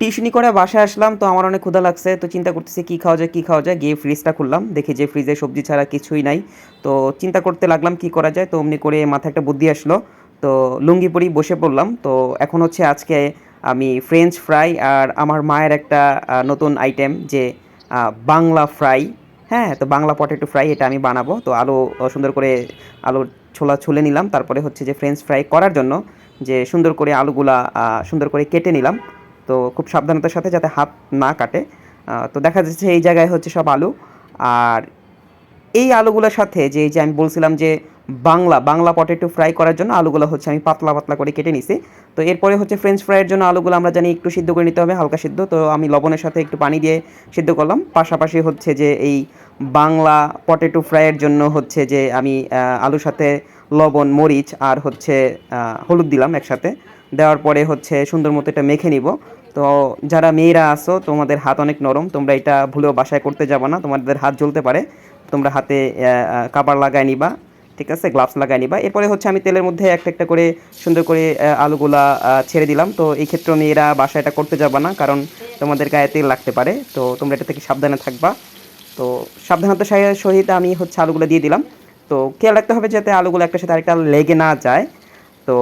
টিউশনি করে বাসায় আসলাম, তো আমার অনেক ক্ষুধা লাগছে, তো চিন্তা করতেছি কী খাওয়া যায় কী খাওয়া যায়, গিয়ে ফ্রিজটা খুললাম, দেখি যে ফ্রিজে সবজি ছাড়া কিছুই নাই। তো চিন্তা করতে লাগলাম কী করা যায়, তো অমনি করে মাথায় একটা বুদ্ধি আসলো। তো লুঙ্গি পরেই বসে পড়লাম। তো এখন হচ্ছে আজকে আমি ফ্রেঞ্চ ফ্রাই আর আমার মায়ের একটা নতুন আইটেম যে বাংলা ফ্রাই, হ্যাঁ, তো বাংলা পটেটো ফ্রাই এটা আমি বানাবো। তো আলু সুন্দর করে আলুর ছোলা ছুলে নিলাম, তারপরে হচ্ছে যে ফ্রেঞ্চ ফ্রাই করার জন্য যে সুন্দর করে আলুগুলা সুন্দর করে কেটে নিলাম। তো খুব সাবধানতার সাথে যাতে হাত না কাটে। তো দেখা যাচ্ছে এই জায়গায় হচ্ছে সব আলু। আর এই আলুগুলোর সাথে যে এই যে আমি বলছিলাম যে বাংলা পটেটো ফ্রাই করার জন্য আলুগুলো হচ্ছে আমি পাতলা পাতলা করে কেটে নিছি। তো এরপরে হচ্ছে ফ্রেঞ্চ ফ্রাইয়ের জন্য আলুগুলো আমরা জানি একটু সিদ্ধ করে নিতে হবে, হালকা সিদ্ধ। তো আমি লবণের সাথে একটু পানি দিয়ে সিদ্ধ করলাম। পাশাপাশি হচ্ছে যে এই বাংলা পটেটো ফ্রাইয়ের জন্য হচ্ছে যে আমি আলুর সাথে লবণ, মরিচ আর হচ্ছে হলুদ দিলাম একসাথে। দেওয়ার পরে হচ্ছে সুন্দর মতো এটা মেখে নিব। তো যারা মেয়েরা আছো তোমাদের হাত অনেক নরম, তোমরা এটা ভুলেও বাসায় করতে যাবে না, তোমাদের হাত জ্বলতে পারে। তোমরা হাতে কাভার লাগায় নিবা, ঠিক আছে, গ্লাভস লাগায় নিবা। এরপরে হচ্ছে আমি তেলের মধ্যে একটা একটা করে সুন্দর করে আলুগুলা ছেড়ে দিলাম। তো এই ক্ষেত্রে মেয়েরা বাসায় এটা করতে যাবে না, কারণ তোমাদের গায়ে তেল লাগতে পারে। তো তোমরা এটা থেকে সাবধানে থাকবা। তো সাবধানতার সহিত আমি হচ্ছে আলুগুলো দিয়ে দিলাম। তো খেয়াল রাখতে হবে যাতে আলুগুলো একটার সাথে আরেকটা লেগে না যায়। তো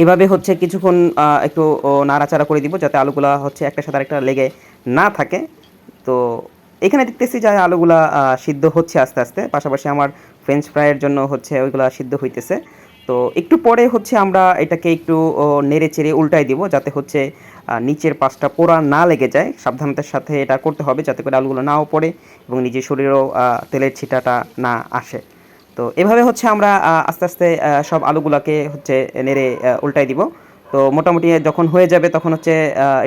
এভাবে হচ্ছে কিছুক্ষণ একটু নাড়াচাড়া করে দিব যাতে আলুগুলা হচ্ছে একটার সাথে আরেকটা লেগে না থাকে। তো এখানে দেখতেছি যে আলুগুলা সিদ্ধ হচ্ছে আস্তে আস্তে, পাশাপাশি আমার ফ্রেঞ্চ ফ্রাইয়ের জন্য হচ্ছে ওইগুলা সিদ্ধ হইতেছে। তো একটু পরে হচ্ছে আমরা এটাকে একটু নেড়ে চেড়ে উল্টাই দিব যাতে হচ্ছে নিচের পাশটা পোড়া না লেগে যায়। সাবধানতার সাথে এটা করতে হবে যাতে করে আলুগুলো নাও পড়ে এবং নিজের শরীরেও তেলের ছিটাটা না আসে। তো এভাবে হচ্ছে আমরা আস্তে আস্তে সব আলুগুলাকে হচ্ছে নেড়ে উল্টাই দিব। তো মোটামুটি যখন হয়ে যাবে তখন হচ্ছে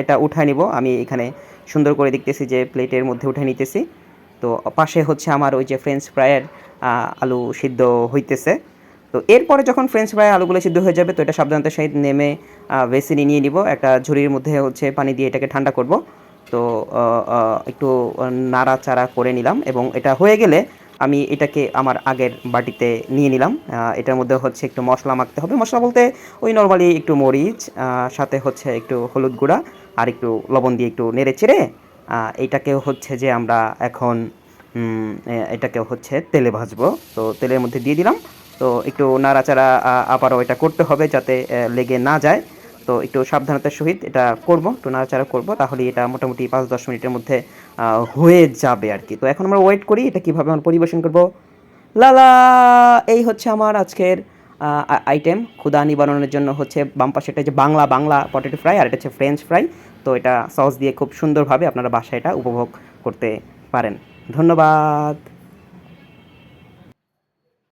এটা উঠায় নিব। আমি এখানে সুন্দর করে দেখতেছি যে প্লেটের মধ্যে উঠে নিতেছি। তো পাশে হচ্ছে আমার ওই যে ফ্রেঞ্চ ফ্রাইয়ের আলু সিদ্ধ হইতেছে। তো এরপরে যখন ফ্রেঞ্চ ফ্রাই আলুগুলো সিদ্ধ হয়ে যাবে তো এটা সাবধানতার সহিত নেমে বেসিনে নিয়ে নিব। একটা ঝুড়ির মধ্যে হচ্ছে পানি দিয়ে এটাকে ঠান্ডা করব। তো একটু নাড়াচাড়া করে নিলাম এবং এটা হয়ে গেলে আমি এটাকে আমার আগের বাটিতে নিয়ে নিলাম। এটার মধ্যে হচ্ছে একটু মশলা মাখতে হবে। মশলা বলতে ওই নরমালি একটু মরিচ, সাথে হচ্ছে একটু হলুদ গুঁড়া আর একটু লবণ দিয়ে একটু নেড়ে চেড়ে এইটাকেও হচ্ছে যে আমরা এখন এটাকেও হচ্ছে তেলে ভাজবো। তো তেলের মধ্যে দিয়ে দিলাম। তো একটু নাড়াচাড়া আবারও এটা করতে হবে যাতে লেগে না যায়। তো একটু সাবধানতার সহিত এটা করব, একটু নাড়াচাড়া করব, তাহলেই এটা মোটামুটি ৫-১০ মিনিটের মধ্যে হয়ে যাবে আর কি। তো এখন আমরা ওয়েট করি এটা কীভাবে আমরা পরিবেশন করব। লালা, এই হচ্ছে আমার আজকের আইটেম। ক্ষুধা নিবারণের জন্য হচ্ছে বাম পাশে এটা যে বাংলা পটেটো ফ্রাই আর এটা হচ্ছে ফ্রেঞ্চ ফ্রাই। তো এটা সস দিয়ে খুব সুন্দরভাবে আপনারা বাসায় এটা উপভোগ করতে পারেন। ধন্যবাদ।